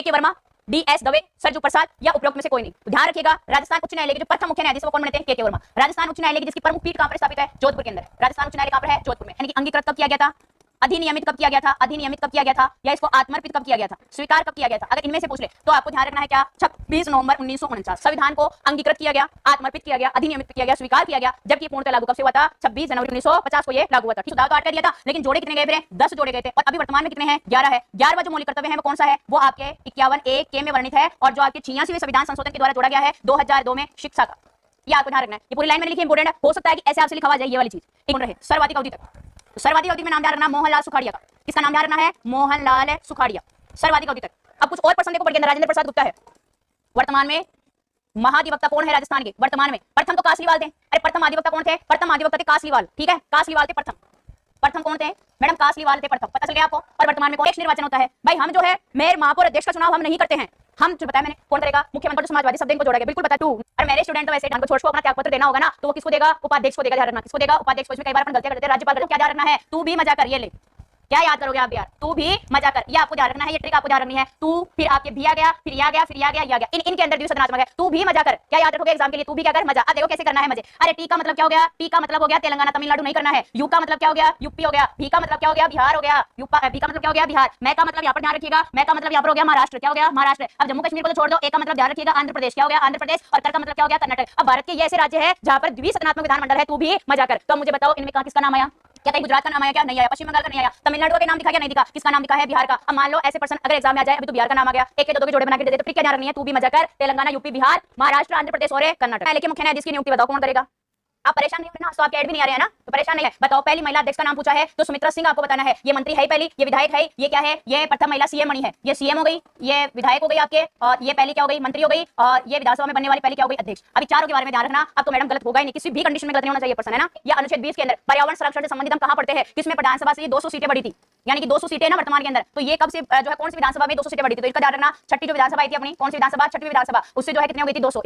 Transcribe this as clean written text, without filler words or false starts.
के वर्मा, DS दवे, सरजू प्रसाद या उपरोक्त में से कोई नहीं। तो ध्यान रखिएगा, राजस्थान उच्च न्यायालय के जो प्रथम मुख्य न्यायाधीश वो कौन बने थे? के वर्मा। राजस्थान उच्च न्यायालय की जिसकी प्रमुख पीठ कहां पर स्थापित है? जोधपुर के अंदर। राजस्थान उच्च न्यायालय कहां पर है? जोधपुर में। यानी कि अंगीकृत कब किया गया था? अधिनियमित कब किया गया था? अधिनियमित कब किया गया था? या इसको आत्मर्पित कब किया गया था? स्वीकार कब किया गया था? अगर इनमें से पूछ ले तो आपको ध्यान रखना है क्या? 26 नवंबर 1949 संविधान को अंगीकृत किया गया, आत्मर्पित किया गया, अधिनियमित किया गया, स्वीकार किया गया, जबकि पूर्णतः लागू कब से हुआ था? 26 जनवरी 1950 को ये लागू हुआ था। सुधार तो 8 कर दिया था, लेकिन जोड़े कितने गए फिर? 10 जोड़े गए थे। और अभी वर्तमान में कितने हैं? 11 है। 11वां जो मौलिक कर्तव्य है वो कौन सा है? वो आपके 51A के में वर्णित है और जो आपके 86वें संविधान संशोधन के द्वारा जोड़ा गया है 2002 में शिक्षा का। ये आपको ध्यान रखना है। ये पूरी लाइन में लिखी इंपोर्टेंट है। हो सकता है कि ऐसे आपसे लिखा हुआ जाए ये वाली चीज एक रहे सर्वाधिक अवधि तक। तो सर्वाधिक अवधि में नाम ध्यान रखना मोहनलाल सुखाड़िया का। किसका नाम ध्यान रखना है? मोहनलाल सुखाड़िया, सर्वाधिक अवधि तक। अब कुछ और प्रश्न देखो, पढ़िए। राजेंद्र प्रसाद गुप्ता है वर्तमान में महाधिवक्ता कौन है राजस्थान के? वर्तमान में प्रथम तो कासलीवाल थे। अरे प्रथम अधिवक्ता कौन थे? प्रथम अधिवक्ता थे कासलीवाल। ठीक है, कासलीवाल थे प्रथम। प्रथम कौन थे मैडम? कासलीवाल थे प्रथम। पता चल गया आपको। और वर्तमान में कौन निर्वाचन होता है? भाई हम जो है मेयर, महापौर, अध्यक्ष का चुनाव हम नहीं करते हैं। हम जो बताया मैंने कौन करेगा? मुख्यमंत्री। समाजवादी शब्द इनको जोड़ा गया, बिल्कुल पता तू। और मेरे स्टूडेंट तो वैसे ढंग को छोड़ को अपना त्यागपत्र देना होगा ना, तो वो किसको देगा? उपाध्यक्ष को देगा। ध्यान रखना, किसको देगा? उपाध्यक्ष को। इसमें कई बार अपन गलतियां करते हैं। राज्यपाल को क्या ध्यान रखना है? तू भी मजा कर, ये ले क्या याद करोगे आप यार? तू भी मजा कर, ये आपको ध्यान रखना है। ये ट्रिक आपको ध्यान रखनी है। तू फिर आपके भी आ गया, फिर या गया, फिर या गया, या गया। इनके अंदर द्विसदनात्मक है। तू भी मजा कर, क्या याद रखोगे एग्जाम के लिए? तू भी क्या कर? मजा। अब देखो कैसे करना है मजे। अरे टी का मतलब क्या हो गया? टी का मतलब हो गया तेलंगाना तमिलनाडु नहीं करना है। यू का मतलब क्या हो गया? यूपी हो गया। भी का मतलब क्या हो गया? बिहार हो गया। भी का मतलब क्या हो गया? बिहार। मैं का मतलब यहाँ पर ध्यान रखिएगा, मैं का मतलब यहाँ पर हो गया महाराष्ट्र। क्या हो गया? महाराष्ट्र। अब जम्मू कश्मीर को तो छोड़ दो। ए का मतलब ध्यान रखिएगा आंध्र प्रदेश। क्या हो गया? आंध्र प्रदेश। और कर का मतलब क्या हो गया? कर्नाटक। अब भारत के ये ऐसे राज्य है जहां पर द्विसदनात्मक विधानमंडल है। तू भी मजा कर। तो मुझे बताओ इनमें किसका नाम आया? क्या कहीं गुजरात का नाम आया? क्या नहीं आया? पश्चिम बंगाल का नहीं आया? तमिलनाडु का नाम दिखा क्या? नहीं दिखा। किसका नाम दिखा है? बिहार का। अब मान लो ऐसे पर्सन अगर एग्जाम में आ जाए, अभी तो बिहार का नाम आ गया, एक के दो के जोड़े बना के दे दे, तो फिर क्या ध्यान रखनी है? तू भी मजा कर, तेलंगाना, यूपी, बिहार, महाराष्ट्र, आंध्र प्रदेश और कर्नाटक। लेकिन मुख्य न्यायाधीश की नियुक्ति बताओ कौन करेगा? आप परेशान नहीं होना, तो आपके ऐड भी नहीं आ रहे हैं ना, तो परेशान नहीं है। बताओ पहली महिला अध्यक्ष का नाम पूछा है तो सुमित्रा सिंह आपको बताना है। ये मंत्री है पहली, ये विधायक है, ये क्या है? ये प्रथम महिला सीएम बनी है। ये सीएम हो गई, ये विधायक हो गई आपके, और ये पहली क्या हो गई? मंत्री हो गई, और ये विधानसभा में बनने वाली पहली क्या हो गई? अध्यक्ष। अभी चारों के बारे में ध्यान रखना। अब तो मैडम गलत होगा ही नहीं, किसी भी कंडीशन में गलत नहीं होना चाहिए पर्सन, है ना। या अनुच्छेद 20 के अंदर पर्यावरण संरक्षण से संबंधित हम कहां पढ़ते हैं? किसमें? विधानसभा से 200 सीटें बढ़ी थी, यानी कि 200 सीटें ना वर्तमान के अंदर। तो ये कब से जो है कौन सी विधानसभा में 200 सीटें बढ़ी थी? तो इसका ध्यान रखना। छठी जो विधानसभा आई थी अपनी, कौन सी विधानसभा? छठी विधानसभा। उससे जो है कितनी हो गई थी? 200।